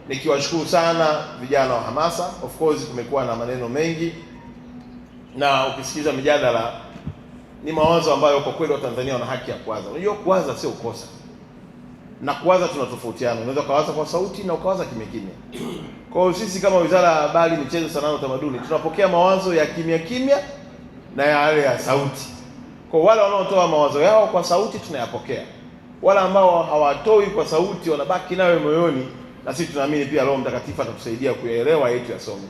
nikiwashukuru sana vijana wa hamasa. Of course kumekuwa na maneno mengi, na ukisikiza mijadala ni mawazo ambayo kwa kweli Watanzania wana haki ya kuwaza. Unajua kuwaza sio kukosa, na kuwaza tunatofautiana. Unaweza kuwaza kwa sauti na ukawaza kimya kimya. Kwa hiyo sisi kama Wizara ya Habari, Michezo, Sanaa na Utamaduni tunapokea mawazo ya kimya kimya na yale ya sauti. Kwa wale wanaotoa mawazo yao kwa sauti tunayapokea, wale ambao hawatoi kwa sauti wanabaki nayo moyoni, na sisi tunaamini pia Roho Mtakatifu atatusaidia kuyaelewa yetu yasome.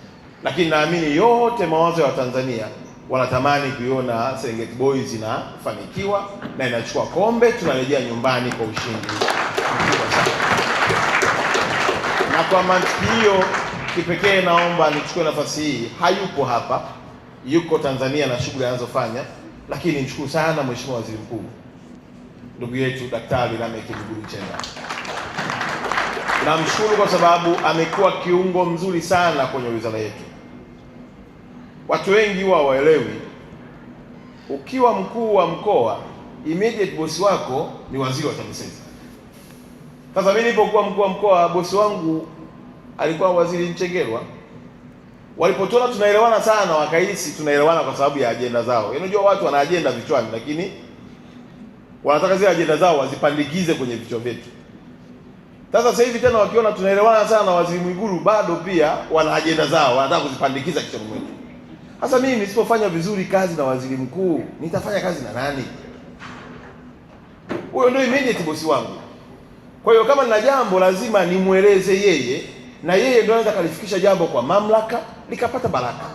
Lakini naamini yote mawazo ya Watanzania wanatamani kuiona Serengeti Boys inafanikiwa na inachukua kombe, tunarejea nyumbani kwa ushindi mkubwa sana. Na kwa mantiki hiyo kipekee naomba nichukue nafasi hii, hayupo hapa, yuko Tanzania na shughuli anazofanya, lakini nimshukuru sana Mheshimiwa Waziri Mkuu ndugu yetu Daktari Lameck Migulu Nchemba. Namshukuru kwa sababu amekuwa kiungo mzuri sana kwenye wizara yetu. Watu wengi huwa hawaelewi, ukiwa mkuu wa mkoa immediate bosi wako ni waziri wa TAMISEMI. Sasa mimi nilipokuwa mkuu wa mkoa, bosi wangu alikuwa Waziri Mchengerwa. Walipotuona tunaelewana sana, wakahisi tunaelewana kwa sababu ya ajenda zao. Unajua watu wana ajenda vichwani, lakini wanataka zile ajenda zao wazipandikize kwenye vichwa vyetu. Sasa hivi tena wakiona tunaelewana sana na Waziri Mwigulu, bado pia wana ajenda zao wanataka kuzipandikiza kichwani mwetu. Sasa mimi nisipofanya vizuri kazi na waziri mkuu, nitafanya kazi na nani? Huyo ndio immediate bosi wangu. Kwa hiyo kama nina jambo lazima nimweleze yeye, na yeye ndio anaweza kalifikisha jambo kwa mamlaka likapata baraka.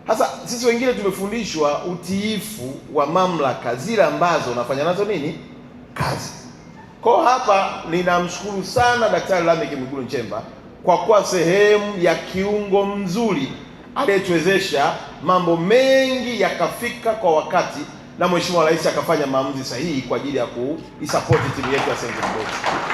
Sasa sisi wengine tumefundishwa utiifu wa mamlaka zile ambazo unafanya nazo nini? Kazi. Kwa hapa ninamshukuru sana Daktari Lameck Migulu Nchemba kwa kuwa sehemu ya kiungo mzuri aliyetuwezesha mambo mengi yakafika kwa wakati, na Mheshimiwa Rais akafanya maamuzi sahihi kwa ajili ya kuisupport timu yetu ya Serengeti Boys.